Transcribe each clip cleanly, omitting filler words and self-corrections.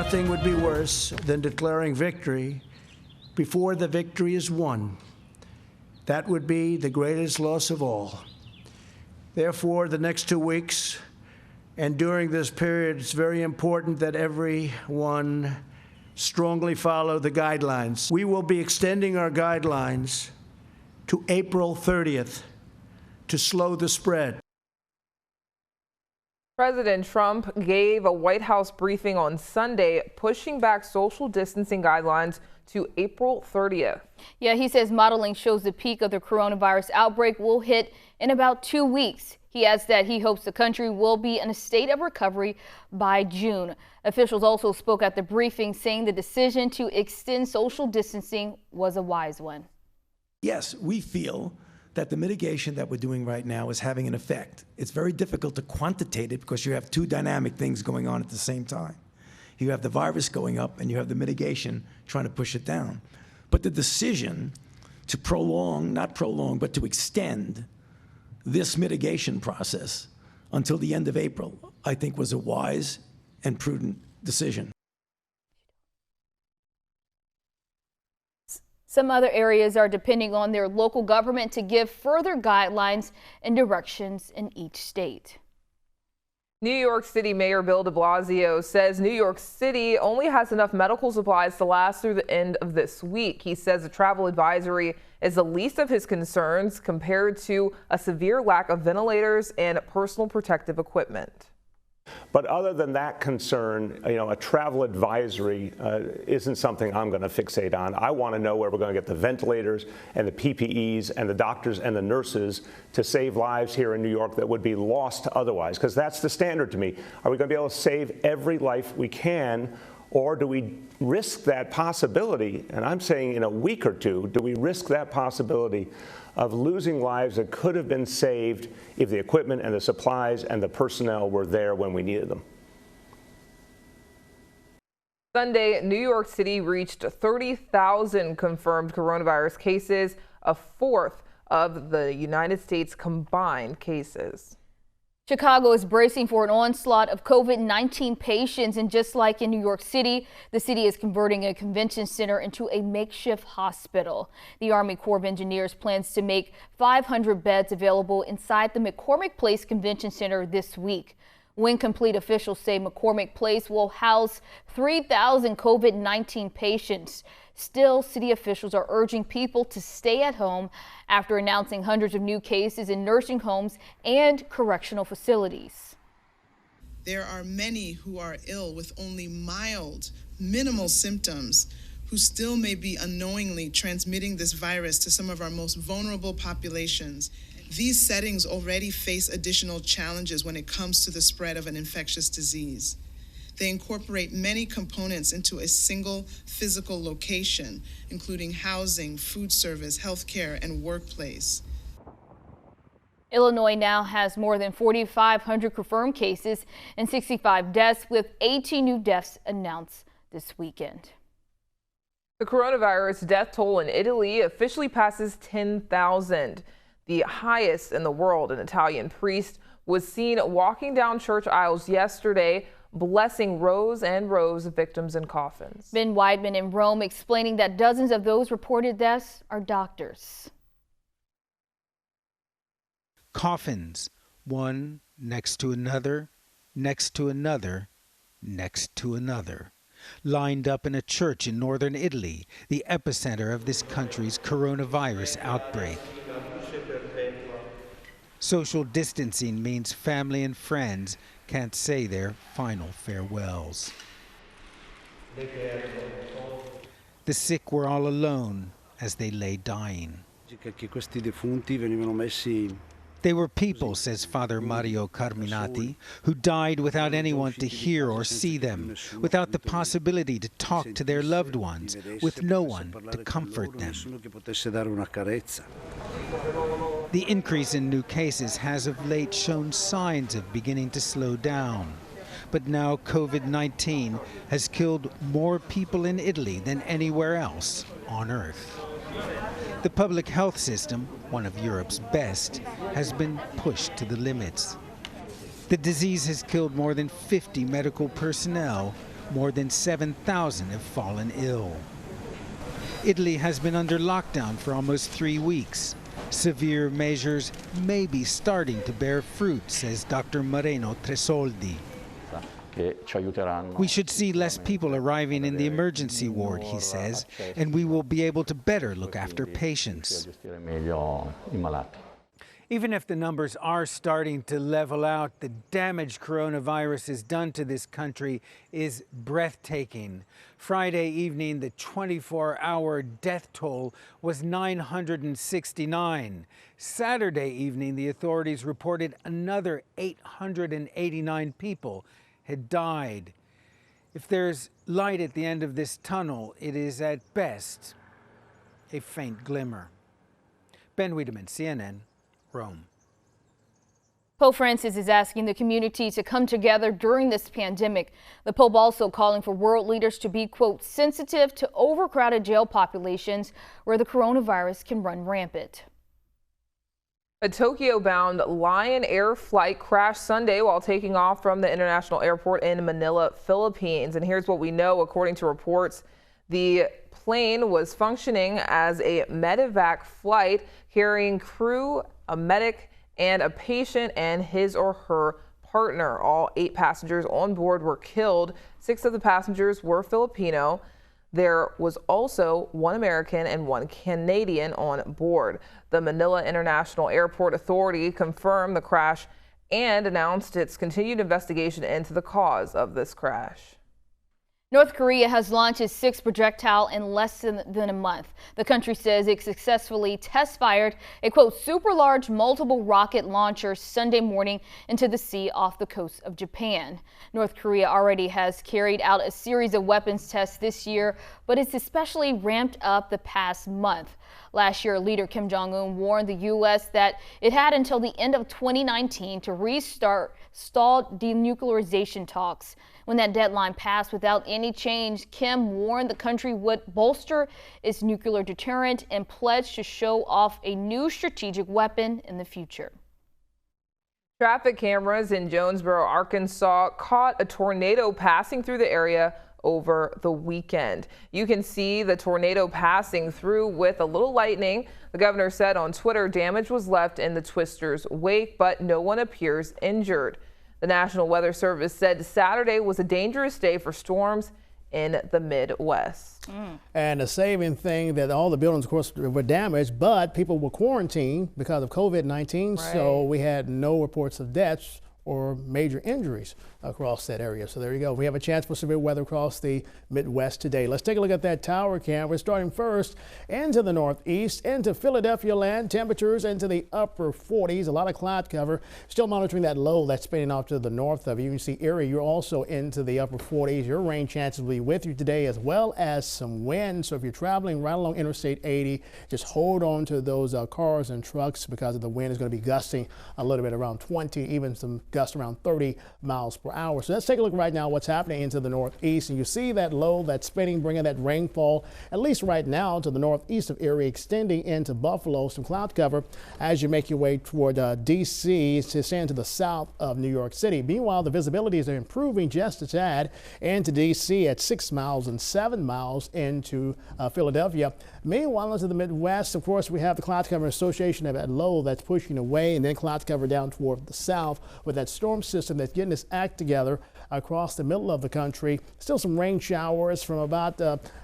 nothing would be worse than declaring victory before the victory is won. That would be the greatest loss of all. Therefore, the next 2 weeks and during this period, it's very important that everyone strongly follow the guidelines. We will be extending our guidelines to April 30th to slow the spread. President Trump gave a White House briefing on Sunday, pushing back social distancing guidelines to April 30th. Yeah, he says modeling shows the peak of the coronavirus outbreak will hit in about 2 weeks. He adds that he hopes the country will be in a state of recovery by June. Officials also spoke at the briefing, saying the decision to extend social distancing was a wise one. Yes, we feel that the mitigation that we're doing right now is having an effect. It's very difficult to quantitate it because you have two dynamic things going on at the same time. You have the virus going up and you have the mitigation trying to push it down. But the decision to but to extend this mitigation process until the end of April, I think was a wise and prudent decision. Some other areas are depending on their local government to give further guidelines and directions in each state. New York City Mayor Bill de Blasio says New York City only has enough medical supplies to last through the end of this week. He says a travel advisory is the least of his concerns compared to a severe lack of ventilators and personal protective equipment. But other than that concern, a travel advisory isn't something I'm going to fixate on. I want to know where we're going to get the ventilators and the PPEs and the doctors and the nurses to save lives here in New York that would be lost otherwise, because that's the standard to me. Are we going to be able to save every life we can, or do we risk that possibility? And I'm saying in a week or two, do we risk that possibility of losing lives that could have been saved if the equipment and the supplies and the personnel were there when we needed them? Sunday, New York City reached 30,000 confirmed coronavirus cases, a fourth of the United States combined cases. Chicago is bracing for an onslaught of COVID-19 patients, and just like in New York City, the city is converting a convention center into a makeshift hospital. The Army Corps of Engineers plans to make 500 beds available inside the McCormick Place Convention Center this week. When complete, officials say McCormick Place will house 3,000 COVID-19 patients. Still, city officials are urging people to stay at home after announcing hundreds of new cases in nursing homes and correctional facilities. There are many who are ill with only mild, minimal symptoms who still may be unknowingly transmitting this virus to some of our most vulnerable populations. These settings already face additional challenges when it comes to the spread of an infectious disease. They incorporate many components into a single physical location, including housing, food service, healthcare, and workplace. Illinois now has more than 4,500 confirmed cases and 65 deaths, with 18 new deaths announced this weekend. The coronavirus death toll in Italy officially passes 10,000. The highest in the world. An Italian priest was seen walking down church aisles yesterday, blessing rows and rows of victims in coffins. Ben Weidman in Rome explaining that dozens of those reported deaths are doctors. Coffins, one next to another, next to another, next to another, lined up in a church in northern Italy, the epicenter of this country's coronavirus outbreak. Social distancing means family and friends can't say their final farewells. The sick were all alone as they lay dying. They were people, says Father Mario Carminati, who died without anyone to hear or see them, without the possibility to talk to their loved ones, with no one to comfort them. The increase in new cases has of late shown signs of beginning to slow down. But now COVID-19 has killed more people in Italy than anywhere else on Earth. The public health system, one of Europe's best, has been pushed to the limits. The disease has killed more than 50 medical personnel, More than 7,000 have fallen ill. Italy has been under lockdown for almost 3 weeks. Severe measures may be starting to bear fruit, says Dr. Moreno Tresoldi. We should see less people arriving in the emergency ward, he says, and we will be able to better look after patients. Even if the numbers are starting to level out, the damage coronavirus has done to this country is breathtaking. Friday evening, the 24-hour death toll was 969. Saturday evening, the authorities reported another 889 people had died. If there's light at the end of this tunnel, it is at best a faint glimmer. Ben Wiedemann, CNN, Rome. Pope Francis is asking the community to come together during this pandemic. The Pope also calling for world leaders to be, quote, sensitive to overcrowded jail populations where the coronavirus can run rampant. A Tokyo-bound Lion Air flight crashed Sunday while taking off from the international airport in Manila, Philippines. And here's what we know. According to reports, the plane was functioning as a medevac flight carrying crew, a medic, and a patient and his or her partner. All 8 passengers on board were killed. 6 of the passengers were Filipino. There was also 1 American and 1 Canadian on board. The Manila International Airport Authority confirmed the crash and announced its continued investigation into the cause of this crash. North Korea has launched its 6th projectile in less than a month. The country says it successfully test-fired a, quote, super-large multiple rocket launcher Sunday morning into the sea off the coast of Japan. North Korea already has carried out a series of weapons tests this year, but it's especially ramped up the past month. Last year, leader Kim Jong-un warned the U.S. that it had until the end of 2019 to restart stalled denuclearization talks. When that deadline passed without any change, Kim warned the country would bolster its nuclear deterrent and pledged to show off a new strategic weapon in the future. Traffic cameras in Jonesboro, Arkansas caught a tornado passing through the area over the weekend. You can see the tornado passing through with a little lightning. The governor said on Twitter damage was left in the twister's wake, but no one appears injured. The National Weather Service said Saturday was a dangerous day for storms in the Midwest. And the saving thing that all the buildings, of course, were damaged, but people were quarantined because of COVID-19, right. So we had no reports of deaths or major injuries across that area. So there you go. We have a chance for severe weather across the Midwest today. Let's take a look at that tower cam. We're starting first into the northeast, into Philadelphia land. Temperatures into the upper 40s. A lot of cloud cover. Still monitoring that low that's spinning off to the north of you. You can see Erie, you're also into the upper 40s. Your rain chances will be with you today, as well as some wind. So if you're traveling right along Interstate 80, just hold on to those cars and trucks because of the wind is going to be gusting a little bit around 20, even some gusts around 30 miles per hour. So let's take a look right now what's happening into the northeast. And you see that low that's spinning, bringing that rainfall, at least right now, to the northeast of Erie, extending into Buffalo. Some cloud cover as you make your way toward D.C. to stand to the south of New York City. Meanwhile, the visibilities are improving just a tad into D.C. at 6 miles and 7 miles into Philadelphia. Meanwhile, into the Midwest, of course, we have the cloud cover association of that low that's pushing away, and then cloud cover down toward the south with that storm system that's getting its act together across the middle of the country. Still some rain showers from about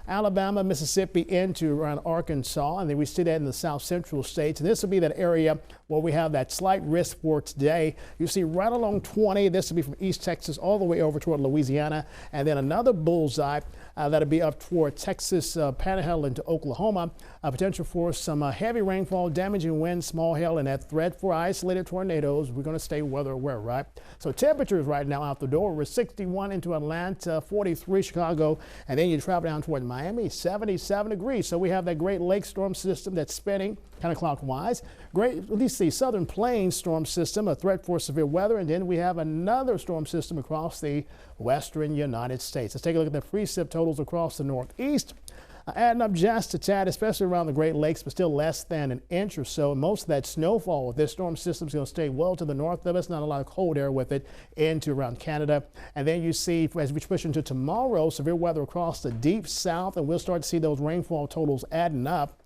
Alabama, Mississippi into around Arkansas, and then we see that in the south central states. And this will be that area where we have that slight risk for today. You see right along 20, this will be from East Texas all the way over toward Louisiana, and then another bullseye that'll be up toward Texas, Panhandle into Oklahoma. Potential for some heavy rainfall, damaging winds, small hail, and that threat for isolated tornadoes. We're going to stay weather aware, right? So temperatures right now out the door, we're 61 into Atlanta, 43 Chicago, and then you travel down toward Miami, 77 degrees. So we have that Great Lakes storm system that's spinning counterclockwise. At least the southern plains storm system, a threat for severe weather, and then we have another storm system across the western United States. Let's take a look at the precip totals across the northeast. adding up just a tad, especially around the Great Lakes, but still less than an inch or so. And most of that snowfall with this storm system is going to stay well to the north of us. Not a lot of cold air with it into around Canada. And then you see, as we push into tomorrow, severe weather across the deep south, and we'll start to see those rainfall totals adding up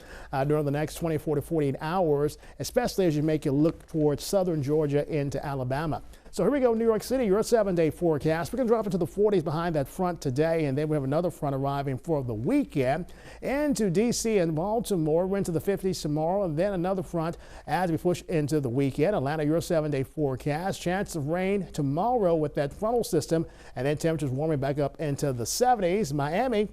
during the next 24 to 48 hours, especially as you make your look towards southern Georgia into Alabama. So here we go, New York City, your 7-day forecast. We're going to drop into the 40s behind that front today, and then we have another front arriving for the weekend. Into D.C. and Baltimore, we're into the 50s tomorrow, and then another front as we push into the weekend. Atlanta, your 7-day forecast. Chance of rain tomorrow with that frontal system, and then temperatures warming back up into the 70s. Miami,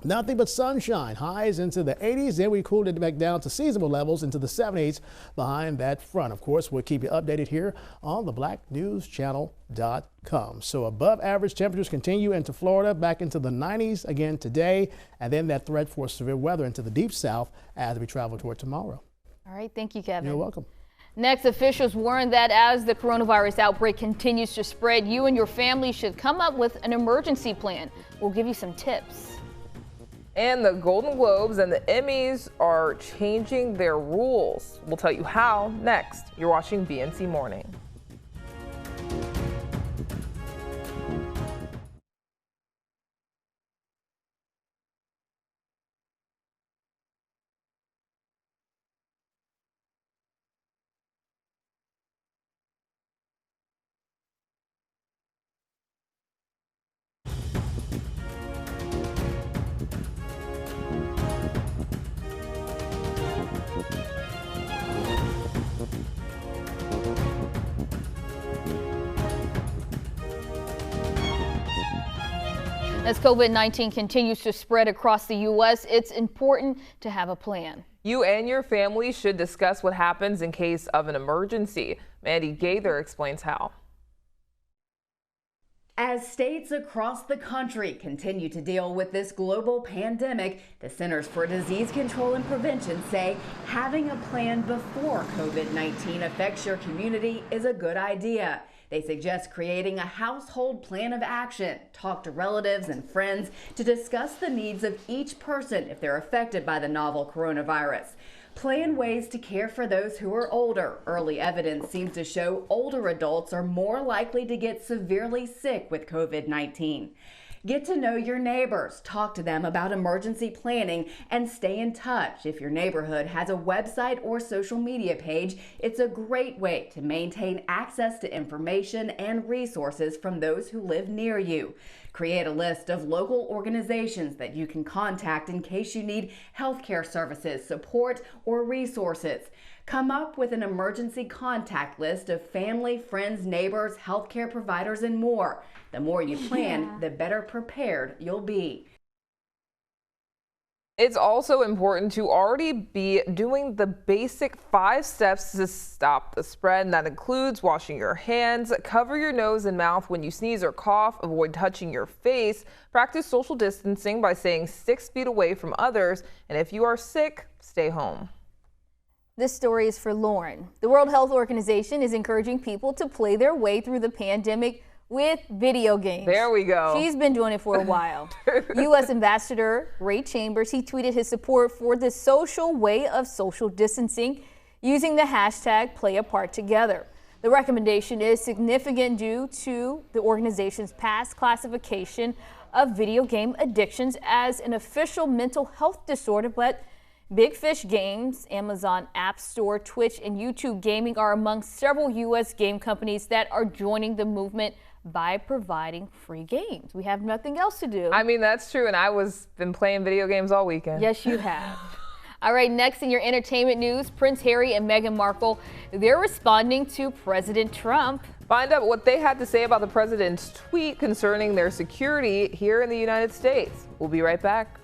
nothing but sunshine, highs into the 80s. Then we cooled it back down to seasonable levels into the 70s behind that front. Of course, we'll keep you updated here on the blacknewschannel.com. So above average temperatures continue into Florida, back into the 90s again today, and then that threat for severe weather into the deep south as we travel toward tomorrow. All right. Thank you, Kevin. You're welcome. Next, officials warn that as the coronavirus outbreak continues to spread, you and your family should come up with an emergency plan. We'll give you some tips. And the Golden Globes and the Emmys are changing their rules. We'll tell you how next. You're watching BNC Morning. As COVID-19 continues to spread across the U.S., it's important to have a plan. You and your family should discuss what happens in case of an emergency. Mandy Gaither explains how. As states across the country continue to deal with this global pandemic, the Centers for Disease Control and Prevention say having a plan before COVID-19 affects your community is a good idea. They suggest creating a household plan of action, talk to relatives and friends to discuss the needs of each person if they're affected by the novel coronavirus. Plan ways to care for those who are older. Early evidence seems to show older adults are more likely to get severely sick with COVID-19. Get to know your neighbors, talk to them about emergency planning, and stay in touch. If your neighborhood has a website or social media page, it's a great way to maintain access to information and resources from those who live near you. Create a list of local organizations that you can contact in case you need healthcare services, support, or resources. Come up with an emergency contact list of family, friends, neighbors, healthcare providers, and more. The more you plan, the better prepared you'll be. It's also important to already be doing the basic 5 steps to stop the spread. And that includes washing your hands, cover your nose and mouth when you sneeze or cough, avoid touching your face, practice social distancing by staying 6 feet away from others, and if you are sick, stay home. This story is for Lauren. The World Health Organization is encouraging people to play their way through the pandemic with video games. There we go. She's been doing it for a while. U.S. Ambassador Ray Chambers, he tweeted his support for this social way of social distancing using the hashtag #PlayApartTogether. The recommendation is significant due to the organization's past classification of video game addictions as an official mental health disorder, but Big Fish Games, Amazon App Store, Twitch, and YouTube Gaming are among several U.S. game companies that are joining the movement by providing free games. We have nothing else to do. I mean, that's true, and I was been playing video games all weekend. Yes, you have. All right, next in your entertainment news, Prince Harry and Meghan Markle, they're responding to President Trump. Find out what they had to say about the president's tweet concerning their security here in the United States. We'll be right back.